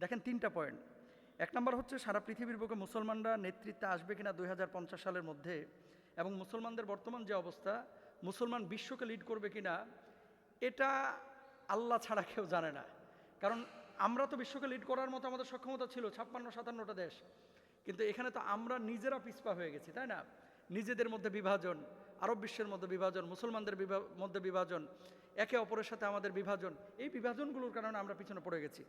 দেখেন 3টা পয়েন্ট। 1 নম্বর হচ্ছে সারা পৃথিবীর বুকে মুসলমানরা নেতৃত্বে আসবে কিনা 2050 সালের মধ্যে, এবং মুসলমানদের বর্তমান যে অবস্থা, মুসলমান বিশ্বকে লিড করবে কিনা, এটা আল্লাহ ছাড়া কেউ জানে না। কারণ আমরা তো বিশ্বকে লিড করার মতো আমাদের সক্ষমতা ছিল 56-57টা দেশ, কিন্তু এখানে তো আমরা নিজেরা পিছপা হয়ে গেছি, তাই না? নিজেদের মধ্যে বিভাজন, আরব বিশ্বের মধ্যে বিভাজন, মুসলমানদের মধ্যে বিভাজন, একে অপরের সাথে আমাদের বিভাজন, এই বিভাজনগুলোর কারণে আমরা পিছনে পড়ে গেছি।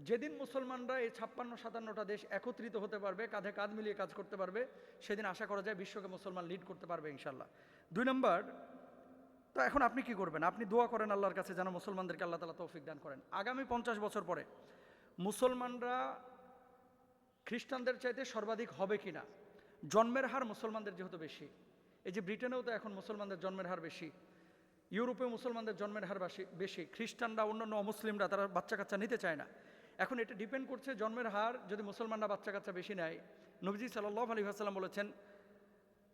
যেদিন মুসলমানরা এই 56-57টা দেশ একত্রিত হতে পারবে, কাঁধে কাঁধ মিলিয়ে কাজ করতে পারবে, সেদিন আশা করা যায় বিশ্বকে মুসলমান লিড করতে পারবে ইনশাল্লাহ। 2 নম্বর, তো এখন আপনি কি করবেন? আপনি দোয়া করেন আল্লাহর কাছে যেন মুসলমানদেরকে আল্লাহ তাআলা তৌফিক দান করেন। আগামী 50 বছর পরে মুসলমানরা খ্রিস্টানদের চাইতে সর্বাধিক হবে কিনা, জন্মের হার মুসলমানদের যেহেতু বেশি, এই যে ব্রিটেনেও তো এখন মুসলমানদের জন্মের হার বেশি, ইউরোপেও মুসলমানদের জন্মের হার বেশি, খ্রিস্টানরা অন্যান্য অমুসলিমরা তারা বাচ্চা কাচ্চা নিতে চায় না। এখন এটা ডিপেন্ড করছে জন্মের হার, যদি মুসলমানরা বাচ্চা কাচ্চা বেশি নেয়, নবীজি সাল্লাল্লাহু আলাইহি ওয়াসাল্লাম বলেছেন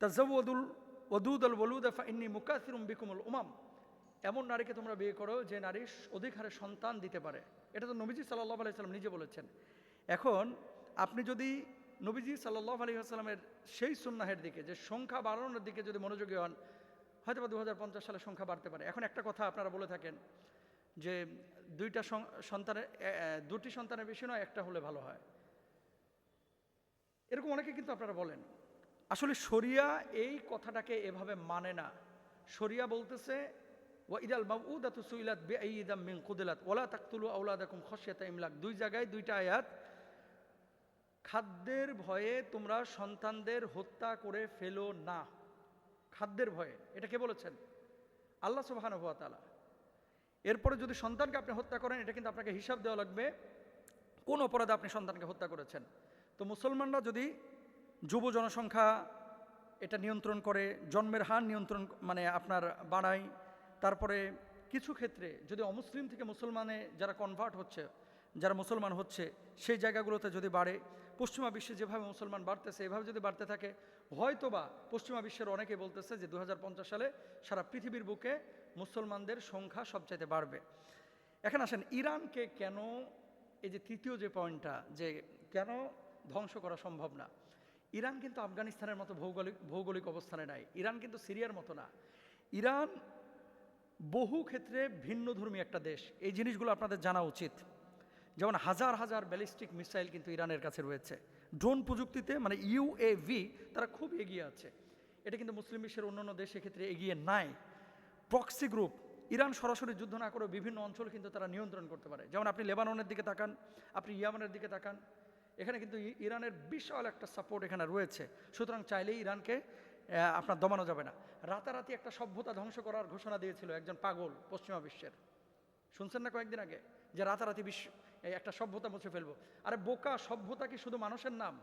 তাজাওয়াদুল ওয়াদুদাল ওয়ালুদা ফাইন্নী মুকাসিরুম বিকুমুল উমাম, এমন নারীকে তোমরা বিয়ে করো যে নারী অধিক হারে সন্তান দিতে পারে। এটা তো নবীজি সাল্লাল্লাহু আলাইহি ওয়াসাল্লাম নিজে বলেছেন। এখন আপনি যদি নবীজি সাল্লাল্লাহু আলাইহি ওয়াসাল্লামের সেই সুন্নাহের দিকে, যে সংখ্যা বাড়ানোর দিকে যদি মনোযোগী হন, হয়তো বা 2050 সালে সংখ্যা বাড়তে পারে। এখন একটা কথা আপনারা বলে থাকেন যে দুটি সন্তানের বেশি নয়, একটা হলে ভালো হয়, এরকম অনেকে কিন্তু আপনারা বলেন। আসলে শরিয়া এই কথাটাকে এভাবে মানে না। শরিয়া বলতেছে ওয়াইদাল মাউউদাতু সুইলাত বিআইদাম মিন কুদিলাত ওয়ালা তাকতুলু আওলাদাকুম খাশিয়াতা ইমলাক, 2 জায়গায় 2টা আয়াত। খাদ্যের ভয়ে তোমরা সন্তানদের হত্যা করে ফেলো না, খাদ্যের ভয়ে, এটা কে বলেছেন? আল্লাহ সুবহানাহু ওয়া তাআলা। এরপরে যদি সন্তানকে আপনি হত্যা করেন, এটা কিন্তু আপনাকে হিসাব দেওয়া লাগবে কোন অপরাধে আপনি সন্তানকে হত্যা করেছেন। তো মুসলমানরা যদি যুব জনসংখ্যা এটা নিয়ন্ত্রণ করে, জন্মের হার নিয়ন্ত্রণ মানে আপনার বাড়ায়, তারপরে কিছু ক্ষেত্রে যদি অমুসলিম থেকে মুসলমানে যারা কনভার্ট হচ্ছে, যারা মুসলমান হচ্ছে, সেই জায়গাগুলোতে যদি বাড়ে, পশ্চিমা বিশ্বে যেভাবে মুসলমান বাড়তেছে এভাবে যদি বাড়তে থাকে, হয়তোবা পশ্চিমা বিশ্বের অনেকে বলতেছে যে 2050 সালে সারা পৃথিবীর বুকে মুসলমানদের সংখ্যা সবচাইতে বাড়বে। এখন আসেন ইরানকে কেন, এই যে তৃতীয় যে পয়েন্টটা, যে কেন ধ্বংস করা সম্ভব না। ইরান কিন্তু আফগানিস্তানের মতো ভৌগোলিক অবস্থানে নাই, ইরান কিন্তু সিরিয়ার মতো না। ইরান বহু ক্ষেত্রে ভিন্নধর্মী একটা দেশ, এই জিনিসগুলো আপনাদের জানা উচিত। যেমন হাজার হাজার ব্যালিস্টিক মিসাইল কিন্তু ইরানের কাছে রয়েছে, ড্রোন প্রযুক্তিতে মানে ইউএভি তারা খুব এগিয়ে আছে, এটা কিন্তু মুসলিম বিশ্বের অন্যান্য দেশ এক্ষেত্রে এগিয়ে নাই। প্রক্সি গ্রুপ, ইরান সরাসরি যুদ্ধ না করে বিভিন্ন অঞ্চল কিন্তু তারা নিয়ন্ত্রণ করতে পারে। যেমন আপনি লেবাননের দিকে তাকান, আপনি ইয়ামানের দিকে তাকান, এখানে কিন্তু ইরানের বিশাল একটা সাপোর্ট এখানে রয়েছে। সুতরাং চাইলেই ইরানকে আপনার দমানো যাবে না। রাতারাতি একটা সভ্যতা ধ্বংস করার ঘোষণা দিয়েছিল একজন পাগল পশ্চিমা বিশ্বের, শুনছেন না কয়েকদিন আগে, যে রাতারাতি একটা সভ্যতা মুছে ফেলবো। আরে বোকা, সভ্যতা কি শুধু মানুষের নাম?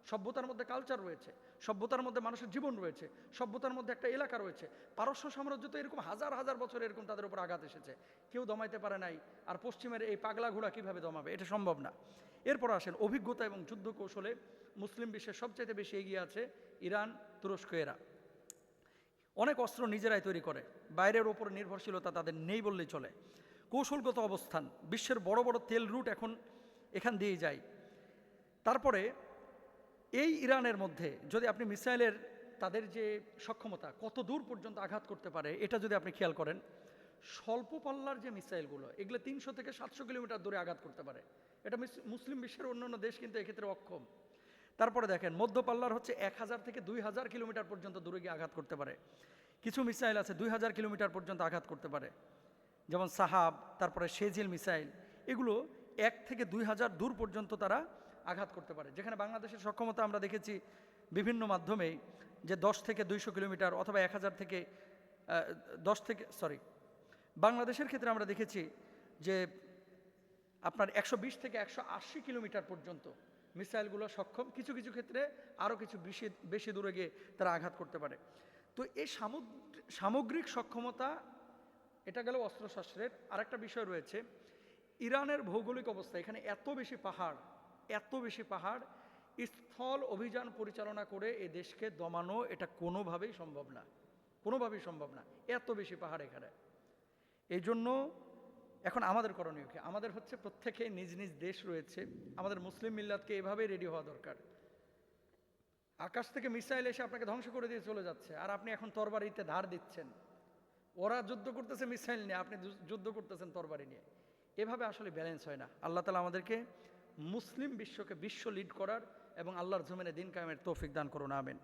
সভ্যতার মধ্যে কালচার রয়েছে, সভ্যতার মধ্যে মানুষের জীবন রয়েছে, সভ্যতার মধ্যে একটা এলাকা রয়েছে। পারস্য সাম্রাজ্য তো এরকম হাজার হাজার বছর এরকম তাদের উপর আঘাত এসেছে, কেউ দমাইতে পারে নাই। আর পশ্চিমের এই পাগলা ঘোড়া কীভাবে দমাবে? এটা সম্ভব না। এরপর আসেন অভিজ্ঞতা এবং যুদ্ধ কৌশলে মুসলিম বিশ্বের সবচাইতে বেশি এগিয়ে আছে ইরান, তুরস্ক। এরা অনেক অস্ত্র নিজেরাই তৈরি করে, বাইরের ওপর নির্ভরশীলতা তাদের নেই বললেই চলে। কৌশলগত অবস্থান, বিশ্বের বড় বড় তেল রুট এখন এখান দিয়েই যায়। তারপরে এই ইরানের মধ্যে যদি আপনি মিসাইলের তাদের যে সক্ষমতা কত দূর পর্যন্ত আঘাত করতে পারে, এটা যদি আপনি খেয়াল করেন, স্বল্প পাল্লার যে মিসাইলগুলো এগুলো 300 থেকে 700 কিলোমিটার দূরে আঘাত করতে পারে। এটা মুসলিম বিশ্বের অন্যান্য দেশ কিন্তু এক্ষেত্রে অক্ষম। তারপরে দেখেন মধ্যপাল্লার হচ্ছে 1000 থেকে 2000 কিলোমিটার পর্যন্ত দূরে গিয়ে আঘাত করতে পারে। কিছু মিসাইল আছে 2000 কিলোমিটার পর্যন্ত আঘাত করতে পারে, যেমন সাহাব, তারপরে শেজিল মিসাইল, এগুলো 1 থেকে 2000 দূর পর্যন্ত তারা আঘাত করতে পারে। যেখানে বাংলাদেশের সক্ষমতা আমরা দেখেছি বিভিন্ন মাধ্যমে যে 10 থেকে 200 কিলোমিটার অথবা 1000 থেকে বাংলাদেশের ক্ষেত্রে আমরা দেখেছি যে আপনার 120 থেকে 180 কিলোমিটার পর্যন্ত মিসাইলগুলো সক্ষম, কিছু কিছু ক্ষেত্রে আরও কিছু বেশি দূরে গিয়ে তারা আঘাত করতে পারে। তো এই সামগ্রিক সক্ষমতা, এটা গেল অস্ত্রশস্ত্রের। আরেকটা বিষয় রয়েছে, ইরানের ভৌগোলিক অবস্থা, এখানে এত বেশি পাহাড়, স্থল অভিযান পরিচালনা করে এ দেশকে দমানো এটা কোনোভাবেই সম্ভব না, এত বেশি পাহাড় এখানে। এই জন্য এখন আমাদের করণীয় কি? আমাদের হচ্ছে প্রত্যেকে নিজ নিজ দেশ রয়েছে, আমাদের মুসলিম মিল্লাতকে এভাবেই রেডি হওয়া দরকার। আকাশ থেকে মিসাইল এসে আপনাকে ধ্বংস করে দিয়ে চলে যাচ্ছে, আর আপনি এখন তরবারিতে ধার দিচ্ছেন। ওরা যুদ্ধ করতেছে মিসাইল নিয়ে, আপনি যুদ্ধ করতেছেন তরবারি নিয়ে। এভাবে আসলে ব্যালেন্স হয় না। আল্লাহ তাআলা আমাদেরকে মুসলিম বিশ্বকে বিশ্ব লিড করার এবং আল্লাহর জমিনে দিন কায়েমের তৌফিক দান করুন, আমিন।